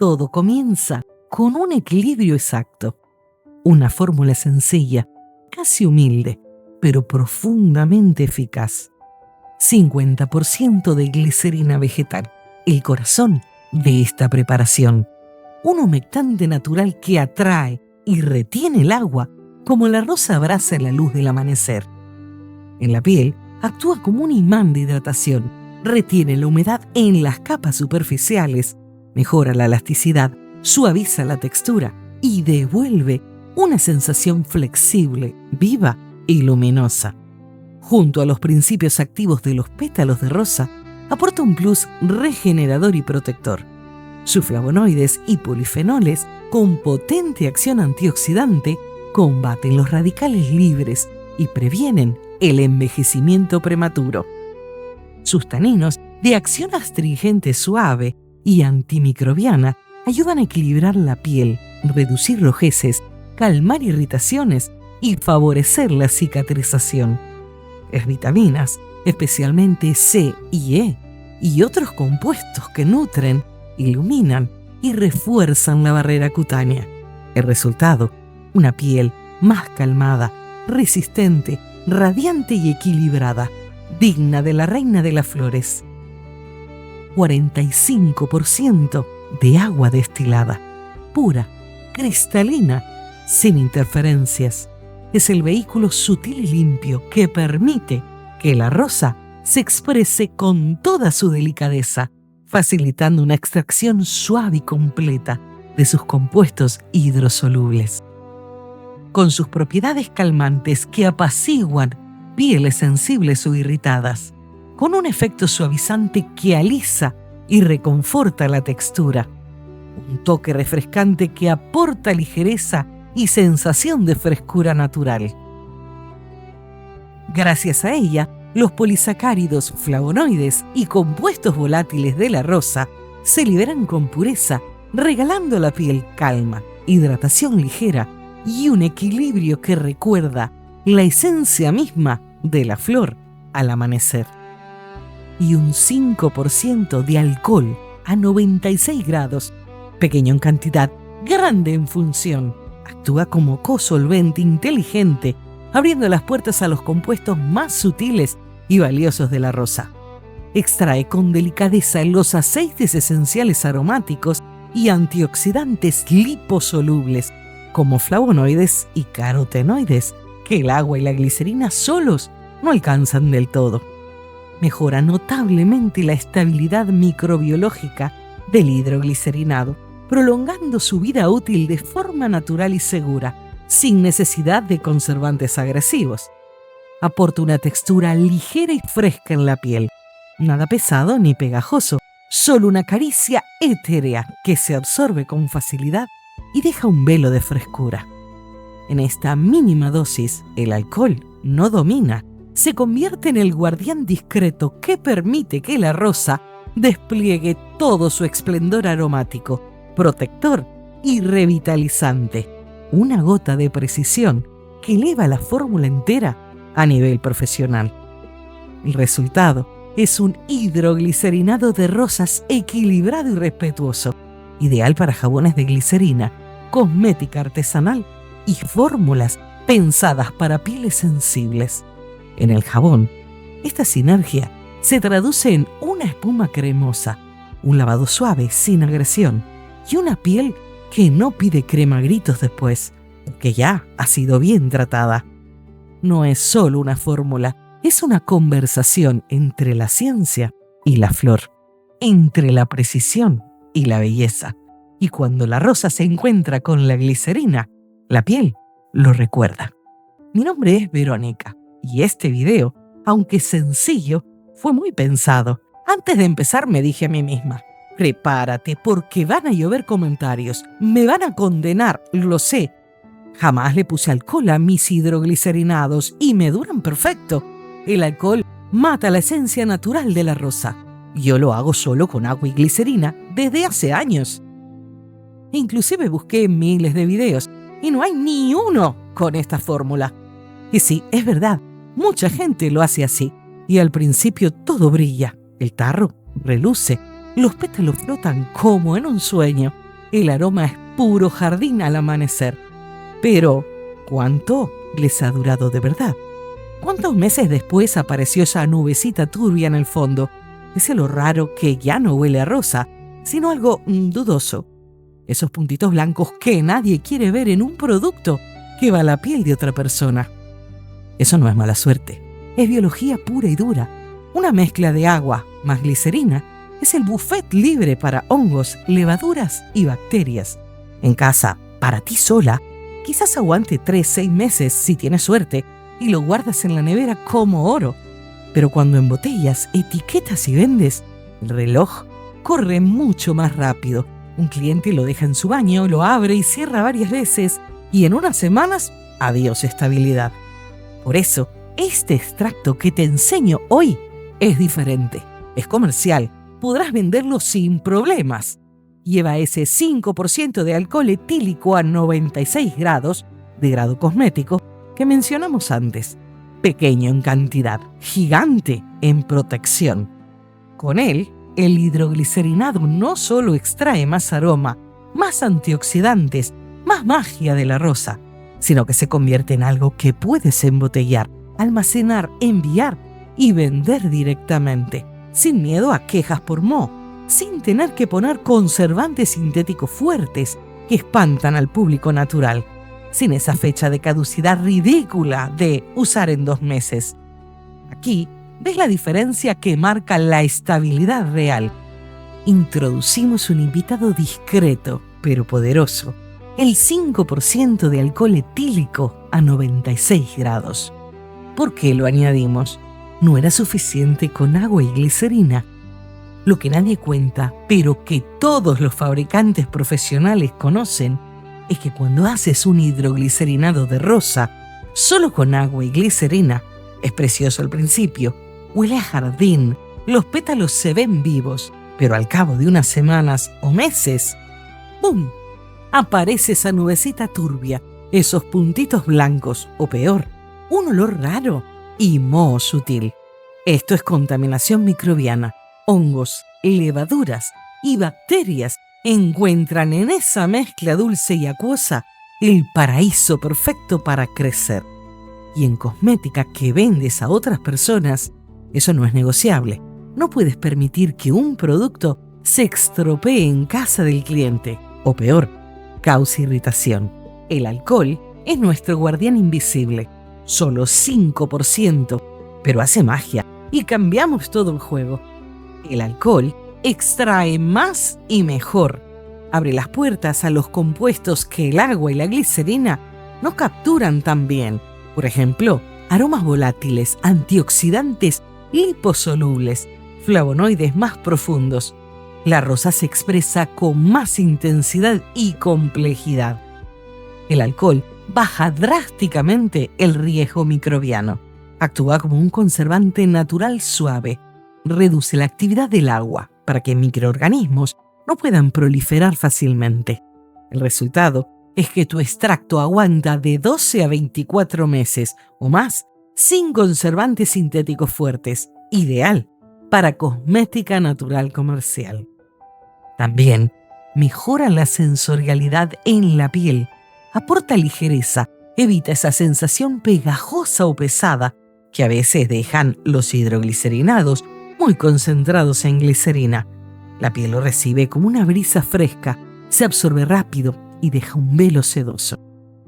Todo comienza con un equilibrio exacto. Una fórmula sencilla, casi humilde, pero profundamente eficaz. 50% de glicerina vegetal, el corazón de esta preparación. Un humectante natural que atrae y retiene el agua como la rosa abraza la luz del amanecer. En la piel, actúa como un imán de hidratación, retiene la humedad en las capas superficiales, mejora la elasticidad, suaviza la textura y devuelve una sensación flexible, viva y luminosa. Junto a los principios activos de los pétalos de rosa, aporta un plus regenerador y protector. Sus flavonoides y polifenoles, con potente acción antioxidante, combaten los radicales libres y previenen el envejecimiento prematuro. Sus taninos, de acción astringente suave y antimicrobiana, ayudan a equilibrar la piel, reducir rojeces, calmar irritaciones y favorecer la cicatrización. Las vitaminas, especialmente C y E, y otros compuestos que nutren, iluminan y refuerzan la barrera cutánea. El resultado, una piel más calmada, resistente, radiante y equilibrada, digna de la reina de las flores. 45% de agua destilada, pura, cristalina, sin interferencias. Es el vehículo sutil y limpio que permite que la rosa se exprese con toda su delicadeza, facilitando una extracción suave y completa de sus compuestos hidrosolubles. Con sus propiedades calmantes que apaciguan pieles sensibles o irritadas, con un efecto suavizante que alisa y reconforta la textura, un toque refrescante que aporta ligereza y sensación de frescura natural. Gracias a ella, los polisacáridos, flavonoides y compuestos volátiles de la rosa se liberan con pureza, regalando a la piel calma, hidratación ligera y un equilibrio que recuerda la esencia misma de la flor al amanecer. Y un 5% de alcohol a 96 grados, pequeño en cantidad, grande en función. Actúa como cosolvente inteligente, abriendo las puertas a los compuestos más sutiles y valiosos de la rosa. Extrae con delicadeza los aceites esenciales aromáticos y antioxidantes liposolubles, como flavonoides y carotenoides, que el agua y la glicerina solos no alcanzan del todo. Mejora notablemente la estabilidad microbiológica del hidroglicerinado, prolongando su vida útil de forma natural y segura, sin necesidad de conservantes agresivos. Aporta una textura ligera y fresca en la piel, nada pesado ni pegajoso, solo una caricia etérea que se absorbe con facilidad y deja un velo de frescura. En esta mínima dosis, el alcohol no domina, se convierte en el guardián discreto que permite que la rosa despliegue todo su esplendor aromático, protector y revitalizante. Una gota de precisión que eleva la fórmula entera a nivel profesional. El resultado es un hidroglicerinado de rosas equilibrado y respetuoso, ideal para jabones de glicerina, cosmética artesanal y fórmulas pensadas para pieles sensibles. En el jabón, esta sinergia se traduce en una espuma cremosa, un lavado suave sin agresión y una piel que no pide crema a gritos después, que ya ha sido bien tratada. No es solo una fórmula, es una conversación entre la ciencia y la flor, entre la precisión y la belleza. Y cuando la rosa se encuentra con la glicerina, la piel lo recuerda. Mi nombre es Verónica y este video, aunque sencillo, fue muy pensado. Antes de empezar me dije a mí misma: prepárate porque van a llover comentarios, me van a condenar, lo sé. Jamás le puse alcohol a mis hidroglicerinados y me duran perfecto. El alcohol mata la esencia natural de la rosa. Yo lo hago solo con agua y glicerina desde hace años. Inclusive busqué miles de videos y no hay ni uno con esta fórmula. Y sí, es verdad, mucha gente lo hace así. Y al principio todo brilla, el tarro reluce, los pétalos flotan como en un sueño. El aroma es puro jardín al amanecer. Pero, ¿cuánto les ha durado de verdad? ¿Cuántos meses después apareció esa nubecita turbia en el fondo? Es lo raro que ya no huele a rosa, sino algo dudoso. Esos puntitos blancos que nadie quiere ver en un producto que va a la piel de otra persona. Eso no es mala suerte, es biología pura y dura. Una mezcla de agua más glicerina es el buffet libre para hongos, levaduras y bacterias. En casa, para ti sola, quizás aguante 3-6 meses si tienes suerte y lo guardas en la nevera como oro. Pero cuando embotellas, etiquetas y vendes, el reloj corre mucho más rápido. Un cliente lo deja en su baño, lo abre y cierra varias veces y en unas semanas, adiós estabilidad. Por eso, este extracto que te enseño hoy es diferente. Es comercial, podrás venderlo sin problemas. Lleva ese 5% de alcohol etílico a 96 grados, de grado cosmético, que mencionamos antes. Pequeño en cantidad, gigante en protección. Con él, el hidroglicerinado no solo extrae más aroma, más antioxidantes, más magia de la rosa, sino que se convierte en algo que puedes embotellar, almacenar, enviar y vender directamente, sin miedo a quejas por moho, sin tener que poner conservantes sintéticos fuertes que espantan al público natural, sin esa fecha de caducidad ridícula de usar en 2 meses. Aquí ves la diferencia que marca la estabilidad real. Introducimos un invitado discreto, pero poderoso, el 5% de alcohol etílico a 96 grados. ¿Por qué lo añadimos? No era suficiente con agua y glicerina. Lo que nadie cuenta, pero que todos los fabricantes profesionales conocen, es que cuando haces un hidroglicerinado de rosa, solo con agua y glicerina, es precioso al principio, huele a jardín, los pétalos se ven vivos, pero al cabo de unas semanas o meses, ¡pum!, aparece esa nubecita turbia, esos puntitos blancos, o peor, un olor raro y moho sutil. Esto es contaminación microbiana. Hongos, levaduras y bacterias encuentran en esa mezcla dulce y acuosa el paraíso perfecto para crecer. Y en cosmética que vendes a otras personas, eso no es negociable. No puedes permitir que un producto se estropee en casa del cliente, o peor, cause irritación. El alcohol es nuestro guardián invisible, solo 5%, pero hace magia y cambiamos todo el juego. El alcohol extrae más y mejor. Abre las puertas a los compuestos que el agua y la glicerina no capturan tan bien. Por ejemplo, aromas volátiles, antioxidantes liposolubles, flavonoides más profundos. La rosa se expresa con más intensidad y complejidad. El alcohol baja drásticamente el riesgo microbiano. Actúa como un conservante natural suave. Reduce la actividad del agua para que microorganismos no puedan proliferar fácilmente. El resultado es que tu extracto aguanta de 12 a 24 meses o más sin conservantes sintéticos fuertes, ideal para cosmética natural comercial. También mejora la sensorialidad en la piel, aporta ligereza, evita esa sensación pegajosa o pesada que a veces dejan los hidroglicerinados muy concentrados en glicerina. La piel lo recibe como una brisa fresca, se absorbe rápido y deja un velo sedoso.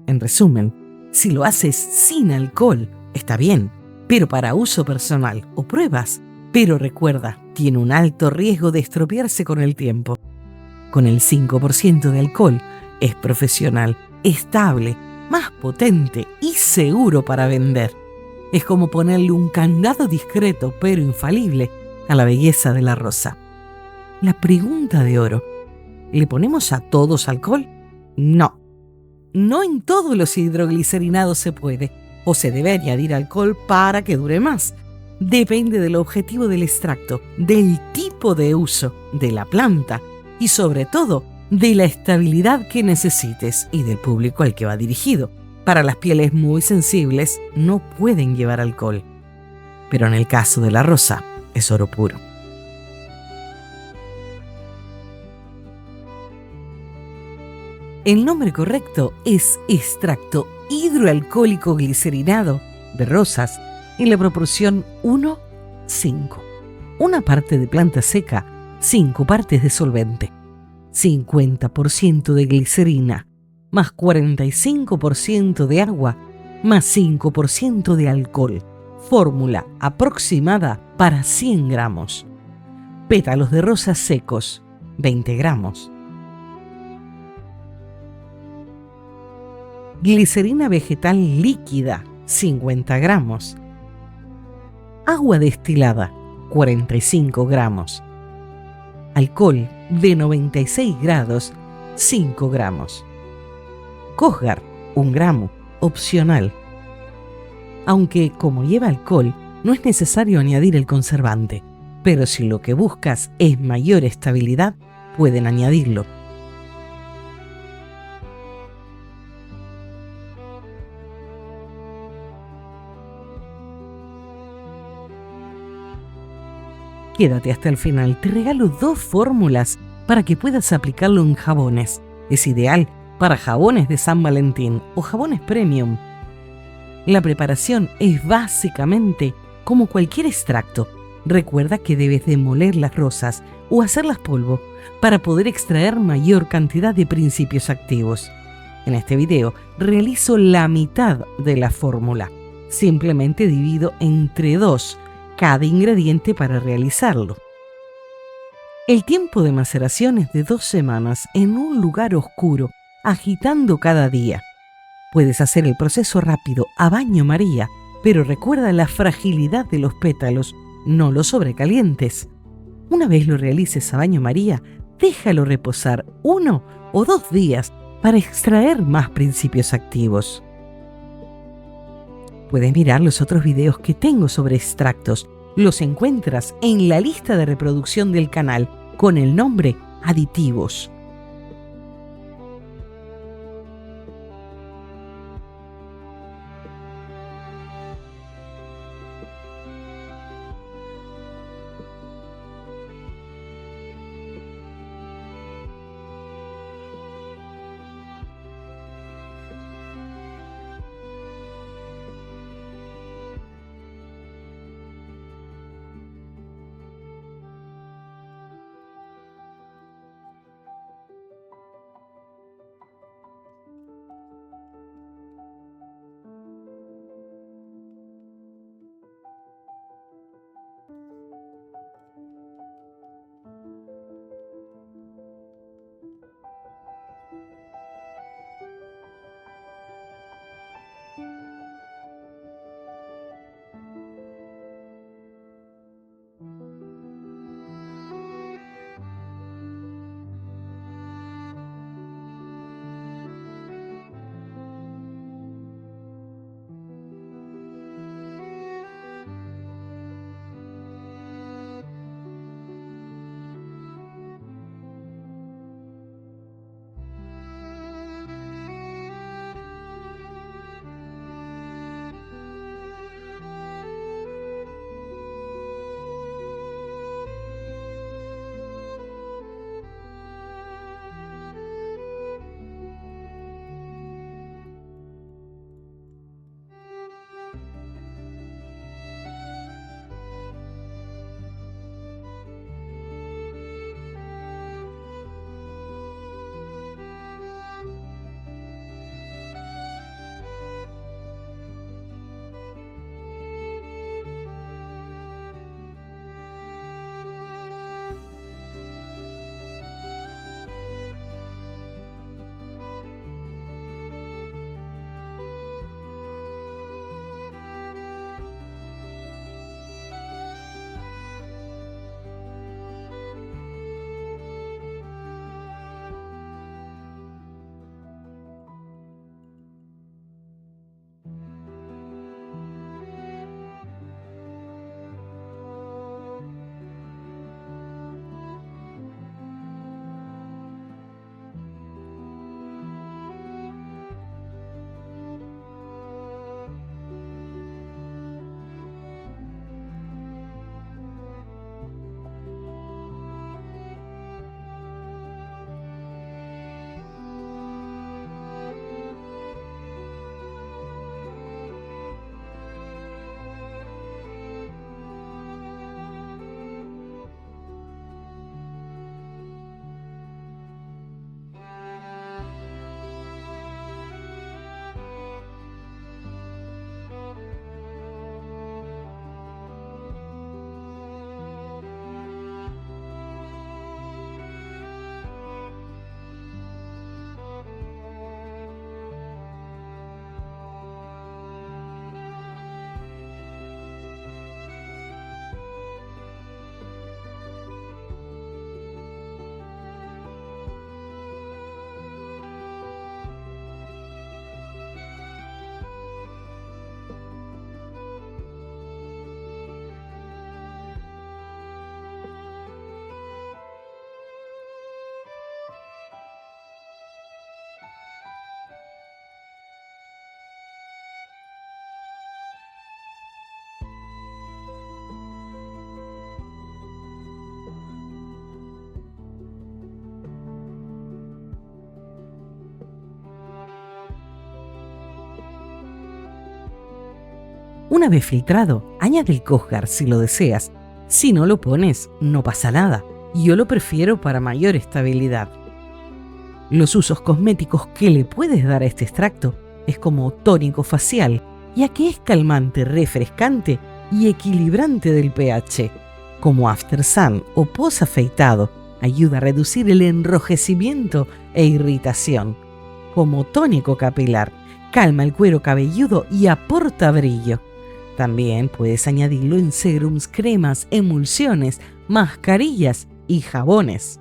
En resumen, si lo haces sin alcohol, está bien, pero para uso personal o pruebas. Pero recuerda, tiene un alto riesgo de estropearse con el tiempo. Con el 5% de alcohol, es profesional, estable, más potente y seguro para vender. Es como ponerle un candado discreto pero infalible a la belleza de la rosa. La pregunta de oro: ¿le ponemos a todos alcohol? No. No en todos los hidroglicerinados se puede, o se debe añadir alcohol para que dure más. Depende del objetivo del extracto, del tipo de uso, de la planta y sobre todo de la estabilidad que necesites y del público al que va dirigido. Para las pieles muy sensibles no pueden llevar alcohol, pero en el caso de la rosa es oro puro. El nombre correcto es extracto hidroalcohólico glicerinado de rosas en la proporción 1:5. Una parte de planta seca, 5 partes de solvente. 50% de glicerina, más 45% de agua, más 5% de alcohol. Fórmula aproximada para 100 gramos. Pétalos de rosas secos, 20 gramos. Glicerina vegetal líquida, 50 gramos. Agua destilada, 45 gramos. Alcohol de 96 grados, 5 gramos. Kosgar, 1 gramo, opcional. Aunque, como lleva alcohol, no es necesario añadir el conservante, pero si lo que buscas es mayor estabilidad, pueden añadirlo. Quédate hasta el final, te regalo 2 fórmulas para que puedas aplicarlo en jabones. Es ideal para jabones de San Valentín o jabones premium. La preparación es básicamente como cualquier extracto. Recuerda que debes de moler las rosas o hacerlas polvo para poder extraer mayor cantidad de principios activos. En este video realizo la mitad de la fórmula. Simplemente divido entre 2 cada ingrediente para realizarlo. El tiempo de maceración es de 2 semanas en un lugar oscuro, agitando cada día. Puedes hacer el proceso rápido a baño María, pero recuerda la fragilidad de los pétalos, no los sobrecalientes. Una vez lo realices a baño María, déjalo reposar 1 o 2 días para extraer más principios activos. Puedes mirar los otros videos que tengo sobre extractos. Los encuentras en la lista de reproducción del canal con el nombre Aditivos. Una vez filtrado, añade el Cosgar si lo deseas. Si no lo pones, no pasa nada. Yo lo prefiero para mayor estabilidad. Los usos cosméticos que le puedes dar a este extracto es como tónico facial, ya que es calmante, refrescante y equilibrante del pH. Como after sun o posafeitado, ayuda a reducir el enrojecimiento e irritación. Como tónico capilar, calma el cuero cabelludo y aporta brillo. También puedes añadirlo en serums, cremas, emulsiones, mascarillas y jabones.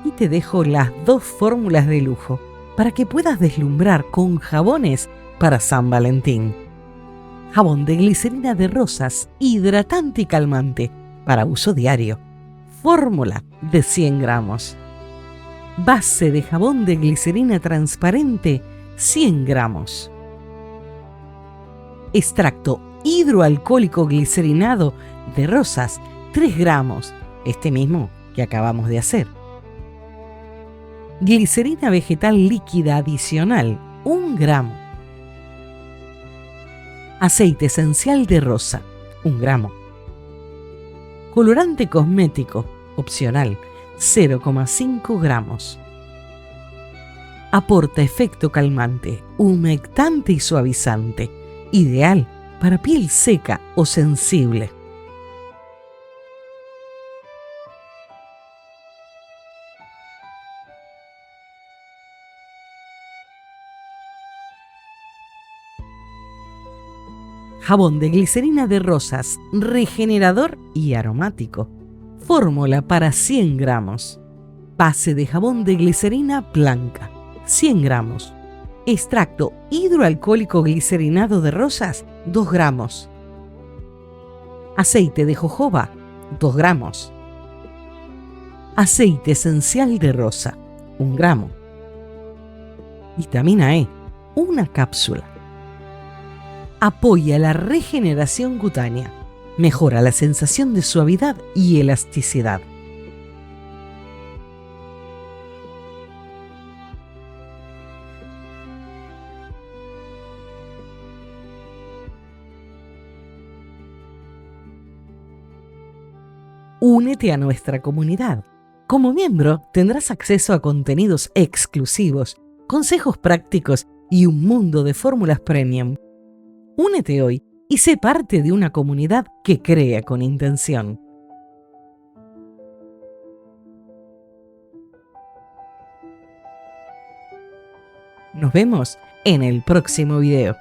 Y te dejo las 2 fórmulas de lujo para que puedas deslumbrar con jabones para San Valentín. Jabón de glicerina de rosas, hidratante y calmante para uso diario. Fórmula de 100 gramos. Base de jabón de glicerina transparente, 100 gramos. Extracto hidroalcohólico glicerinado de rosas, 3 gramos, este mismo que acabamos de hacer. Glicerina vegetal líquida adicional, 1 gramo. Aceite esencial de rosa, 1 gramo. Colorante cosmético, opcional, 0,5 gramos. Aporta efecto calmante, humectante y suavizante, ideal para piel seca o sensible. Jabón de glicerina de rosas, regenerador y aromático. Fórmula para 100 gramos. Base de jabón de glicerina blanca, 100 gramos. Extracto hidroalcohólico glicerinado de rosas, 2 gramos. Aceite de jojoba, 2 gramos. Aceite esencial de rosa, 1 gramo. Vitamina E, 1 cápsula. Apoya la regeneración cutánea, mejora la sensación de suavidad y elasticidad. Únete a nuestra comunidad. Como miembro tendrás acceso a contenidos exclusivos consejos prácticos y un mundo de fórmulas premium. Únete hoy y sé parte de una comunidad que crea con intención. Nos vemos en el próximo video.